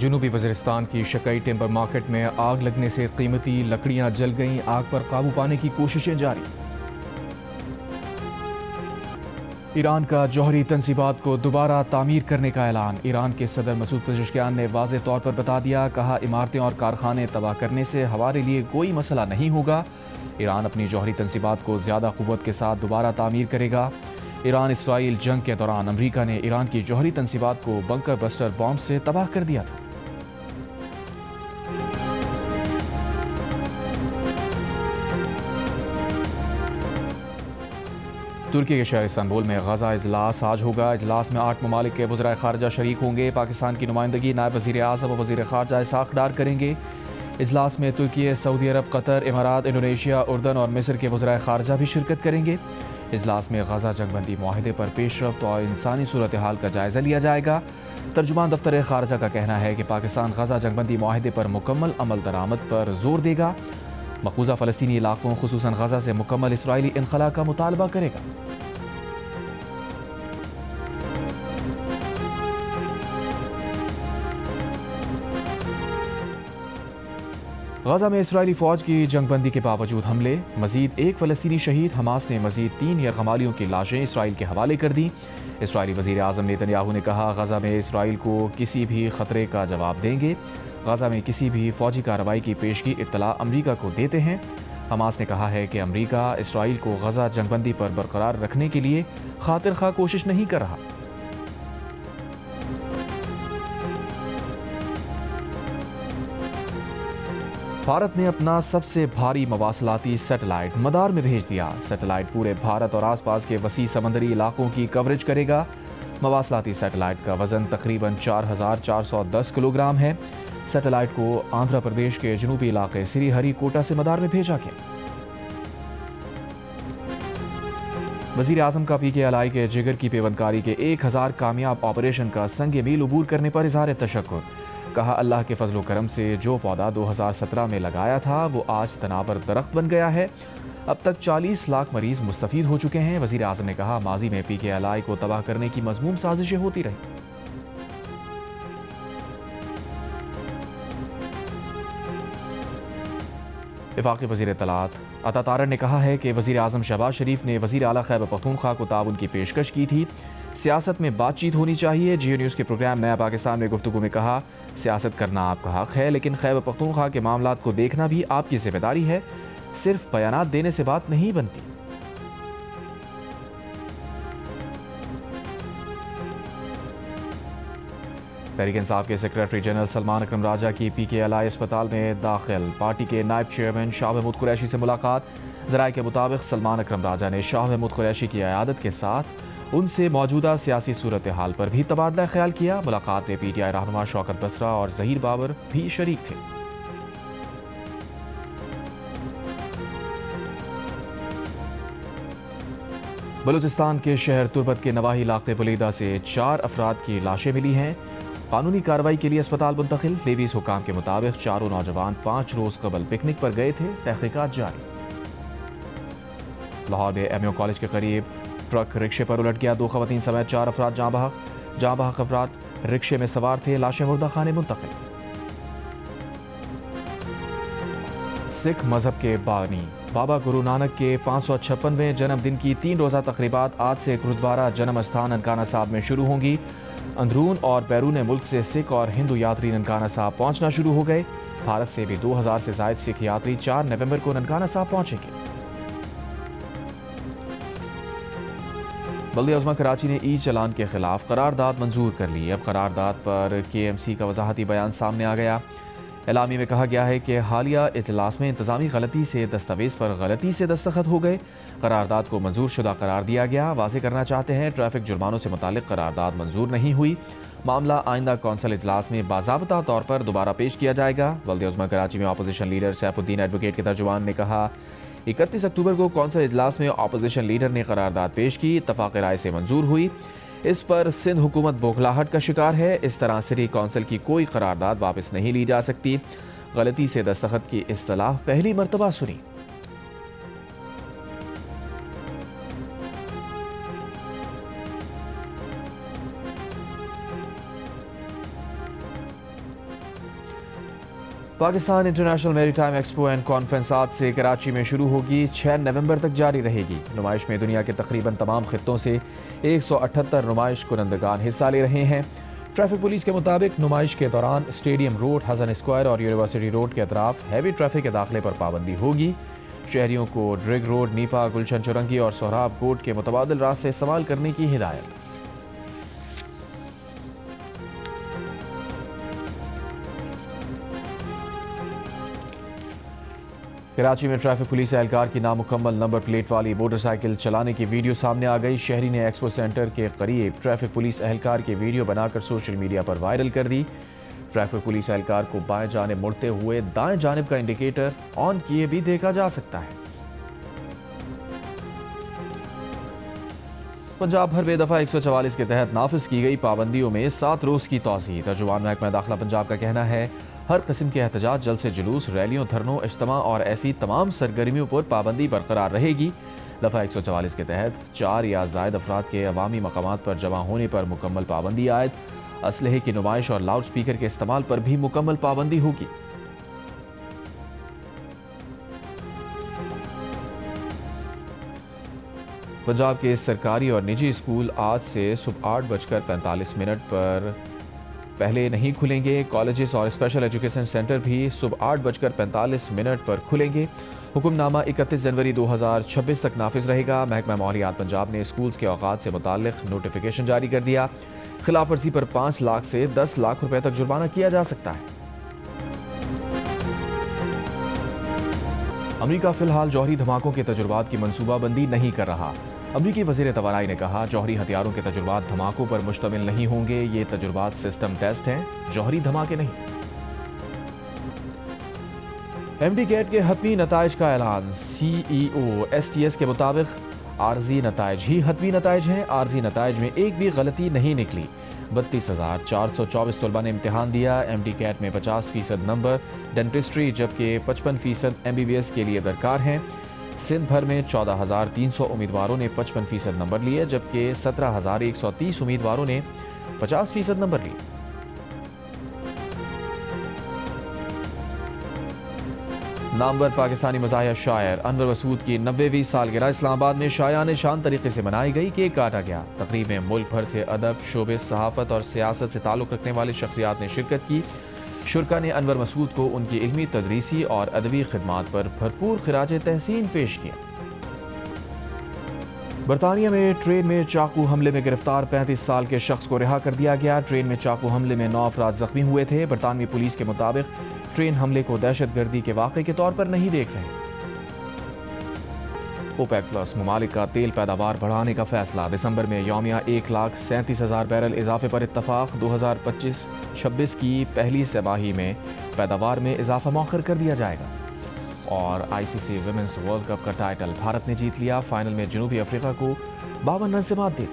जनूबी वज़ीरिस्तान की शकई timber market में आग लगने से कीमती लकड़ियां जल गईं। आग पर काबू पाने की कोशिशें जारी। ईरान का जौहरी तंसीबात को दोबारा तामीर करने का ऐलान। ईरान के सदर मसूद पेज़ेश्कियान ने वाज़ेह तौर पर बता दिया, कहा इमारतें और कारखाने तबाह करने से हमारे लिए कोई मसला नहीं होगा। ईरान अपनी जौहरी तंसीबात को ज़्यादा क़ुव्वत के साथ दोबारा तामीर करेगा। ईरान इसराइल जंग के दौरान अमरीका ने ईरान की जौहरी तंसीबात को बंकर बस्टर बॉम्ब से तबाह कर दिया था। तुर्की के शहर इस्तांबुल में गजा इजलास आज होगा। इजलास में 8 ममालिक के वज़राए ख़ारजा शरीक होंगे। पाकिस्तान की नुमाइंदगी नायब वज़ीर आज़म और वज़ीर ख़ारजा इसाक़ डार करेंगे। इजलास में तुर्की, सऊदी अरब, कतर, इमारात, इंडोनेशिया, उर्दन और मिस्र के वज़राए ख़ारजा भी शिरकत करेंगे। इजलास में गजा जंगबंदी मुआहदे पर पेशरफ्त और इंसानी सूरत हाल का जायज़ा लिया जाएगा। तर्जुमान दफ्तर ख़ारजा का कहना है कि पाकिस्तान गजा जंगबंदी मुआहदे पर मुकम्मल अमल दरामद पर जोर देगा। मकबूजा फ़लस्तीनी इलाकों खुसूसन गजा से मुकम्मल इसराइली इनखला का मुतालबा करेगा। गजा में इसराइली फ़ौज की जंगबंदी के बावजूद हमले, मजीद एक फ़लस्तीनी शहीद। हमास ने मजीद 3 यरगमालियों की लाशें इसराइल के हवाले कर दी। इसराइली वज़ीर आज़म नेतन्याहू ने कहा, गजा में इसराइल को किसी भी ख़तरे का जवाब देंगे। गजा में किसी भी फ़ौजी कार्रवाई की पेशगी इत्तला अमरीका को देते हैं। हमास ने कहा है कि अमरीका इसराइल को गजा जंगबंदी पर बरकरार रखने के लिए खातिर खा कोशिश नहीं कर रहा। भारत ने अपना सबसे भारी मवासलाती सैटेलाइट मदार में भेज दिया। सैटेलाइट पूरे भारत और आसपास के वसी समंदरी इलाकों की कवरेज करेगा। मवासलाती सैटेलाइट का वजन तकरीबन 4410 किलोग्राम है। सैटेलाइट को आंध्र प्रदेश के जनूबी इलाके श्रीहरिकोटा से मदार में भेजा गया। वज़ीर आज़म का PKLI के जिगर की पेवंदकारी के 1000 कामयाब ऑपरेशन का संगे मील अबूर करने पर इज़हार तशक्कुर। कहा, अल्लाह के फजलो करम से जो पौधा 2017 में लगाया था वो आज तनावर दरख्त बन गया है। अब तक 40 लाख मरीज मुस्तफ़ीद हो चुके हैं। वज़ीर आज़म ने कहा, माजी में PKLI को तबाह करने की मज़मूम साजिशें होती रही। वफाकी वज़ीर इत्तलात अता तारड़ ने कहा है कि वज़ीर आज़म शहबाज शरीफ ने वज़ीर आला खैबर पख्तूनख्वा को ताउन की पेशकश की थी। सियासत में बातचीत होनी चाहिए। जियो न्यूज़ के प्रोग्राम नया पाकिस्तान में गुफ्तगू में कहा, सियासत करना आपका हक़ है, लेकिन खैबर पख्तूनख्वा के मामलात को देखना भी आपकी ज़िम्मेदारी है। सिर्फ बयानात देने से बात नहीं बनती। तहरीक इंसाफ के सेक्रेटरी जनरल सलमान अकरम राजा की PKLI अस्पताल में दाखिल। पार्टी के नायब चेयरमैन शाह महमूद कुरैशी से मुलाकात। ज़राए के मुताबिक सलमान अकरम राजा ने शाह महमूद कुरैशी की अयादत के साथ उनसे मौजूदा सियासी सूरत हाल पर भी तबादला ख्याल किया। मुलाकात में PTI रहनुमा शौकत बसरा और ज़हीर बाबर भी शरीक थे। बलूचिस्तान के शहर तुर्बत के नवाही इलाके बुलीदा से 4 अफराद की लाशें मिली हैं। कानूनी कार्रवाई के लिए अस्पताल मुंतकिल। लेवीज़ हुकाम के मुताबिक चारों नौजवान 5 रोज़ कबल पिकनिक पर गए थे। तहकीकात जारी। लाहौर में MAO कॉलेज के करीब ट्रक रिक्शे पर उलट गया। 2 ख़वातीन समेत 4 अफराद जाँ बहक अफराद रिक्शे में सवार थे। लाशें मुर्दा खाने मुंतकिल। सिख मजहब के बानी बाबा गुरु नानक के 556वें जन्मदिन की 3 रोज़ा तकरीबात आज से गुरुद्वारा जन्म स्थान ननकाना साहब में शुरू होंगी। अंदरून और बैरून मुल्क से सिख और हिंदू यात्री ननकाना साहब पहुंचना शुरू हो गए। भारत से भी 2000 से ज़ायद सिख यात्री 4 नवंबर को ननकाना साहब पहुंचेंगे। बल्दिया उज़्मा कराची ने ई चलान के खिलाफ करारदाद मंजूर कर ली। अब करारदाद पर KMC का वजाहती बयान सामने आ गया। एलामी में कहा गया है कि हालिया इजलास में इंतजामी गलती से दस्तावेज़ पर गलती से दस्तखत हो गए। करारदाद को मंजूर शुदा करार दिया गया। वाज़ेह करना चाहते हैं, ट्रैफिक जुर्मानों से मुतालिक करारदाद मंजूर नहीं हुई। मामला आइंदा कौंसल इजलास में बाज़ाब्ता तौर पर दोबारा पेश किया जाएगा। बल्दिया उज़्मा कराची में अपोजिशन लीडर सैफुद्दीन एडवोकेट के तर्जुमान ने कहा, 31 अक्टूबर को कौंसल इजलास में अपोजिशन लीडर ने करारदाद पेश की। इत्तफाक़ राय से मंजूर हुई। इस पर सिंध हुकूमत बौखलाहट का शिकार है। इस तरह सिटी कौंसिल की कोई करारदाद वापस नहीं ली जा सकती। गलती से दस्तखत की इस्तिलाह पहली मरतबा सुनी। Pakistan international maritime expo and conference आज से कराची में शुरू होगी, 6 नवंबर तक जारी रहेगी। नुमाइश में दुनिया के तकरीबन तमाम खित्तों से 178 नुमाइश कुनंदगान हिस्सा ले रहे हैं। ट्रैफिक पुलिस के मुताबिक नुमाइश के दौरान स्टेडियम रोड, हसन स्क्वायर और यूनिवर्सिटी रोड के अतराफ हैवी ट्रैफिक के दाखिले पर पाबंदी होगी। शहरियों को ड्रिग रोड, नीपा, गुलशन चुरंगी और सोहराब कोट के मुतबादिल रास्ते इस्तेमाल करने की हिदायत। कराची में ट्रैफिक पुलिस एहलकार की नामुकम्मल नंबर प्लेट वाली मोटरसाइकिल चलाने की वीडियो सामने आ गई। शहरी ने एक्सपो सेंटर के करीब ट्रैफिक पुलिस एहलकार की वीडियो बनाकर सोशल मीडिया पर वायरल कर दी। ट्रैफिक पुलिस एहलकार को बाएं जानिब मुड़ते हुए दाएं जानिब का इंडिकेटर ऑन किए भी देखा जा सकता है। पंजाब भर में दफ़ा 144 के तहत नाफिज की गई पाबंदियों में 7 रोज़ की तौसीह। तर्जुमान महकमा दाखिला पंजाब का कहना है हर किस्म के एहतजाज, जलसे जुलूस, रैलियों, धरनों, इज्तिमा और ऐसी तमाम सरगर्मियों पर पाबंदी बरकरार रहेगी। दफ़ा 144 के तहत 4 या ज़ायद अफराद के अवामी मकामात पर जमा होने पर मुकम्मल पाबंदी आयद। असलहे की नुमाइश और लाउड स्पीकर के इस्तेमाल पर भी मुकम्मल पाबंदी होगी। पंजाब के सरकारी और निजी स्कूल आज से सुबह 8:45 पर पहले नहीं खुलेंगे। कॉलेजेस और स्पेशल एजुकेशन सेंटर भी सुबह 8:45 पर खुलेंगे। हुक्मनामा 31 जनवरी 2026 तक नाफिज रहेगा। महकमा माहौलियात पंजाब ने स्कूल्स के औकात से मुताल्लिक नोटिफिकेशन जारी कर दिया। खिलाफ वर्जी पर 5 लाख से 10 लाख रुपए तक जुर्माना किया जा सकता है। अमेरिका फिलहाल जौहरी धमाकों के तजुर्बात की मनसूबाबंदी नहीं कर रहा। अमरीकी वज़ीर तवानाई ने कहा जौहरी हथियारों के तजुर्बात धमाकों पर मुश्तमिल नहीं होंगे। ये तजुर्बात सिस्टम टेस्ट हैं, जौहरी धमाके नहीं। MD कैट के हतमी नताइज का ऐलान। CEO STS के मुताबिक आर्जी नताइज ही हतमी नताइज हैं। आर्जी नताइज में एक भी गलती नहीं निकली। 32,424 तलबा ने इम्तिहान दिया। MD कैट में 50% नंबर डेंटिस्ट्री जबकि 55% MBBS के लिए दरकार हैं। सिंध भर में 14,300 उम्मीदवारों ने 55% नंबर लिए जबकि 17,130 उम्मीदवारों ने 50% नंबर लिए। नामवर पाकिस्तानी मज़ाहिया शायर अनवर मसूद की 90वीं सालगिरह इस्लामाबाद में शायान शान तरीके से मनाई गई। केक काटा गया। तकरीब में मुल्क भर से अदब, शोबे, सहाफ़त और सियासत से ताल्लुक़ रखने वाली शख्सियात ने शिरकत की। शुरका ने अनवर मसूद को उनकी इल्मी, तदरीसी और अदबी खिदमात पर भरपूर खिराज तहसीन पेश किया। बरतानिया में ट्रेन में चाकू हमले में गिरफ्तार 35 साल के शख्स को रिहा कर दिया गया। ट्रेन में चाकू हमले में 9 अफराद जख्मी हुए थे। बरतानवी पुलिस के मुताबिक ट्रेन हमले को दहशतगर्दी के वाक़े के तौर पर नहीं देख रहे। ओपेक प्लस ममालिक का तेल पैदावार बढ़ाने का फैसला। दिसंबर में यौमिया 1,37,000 बैरल इजाफे पर इत्तफाक। 2025-26 की पहली तिमाही में पैदावार में इजाफा मौखर कर दिया जाएगा। और ICC विमेंस वर्ल्ड कप का टाइटल भारत ने जीत लिया। फाइनल में जनूबी अफ्रीका को 52 रन से मात दी।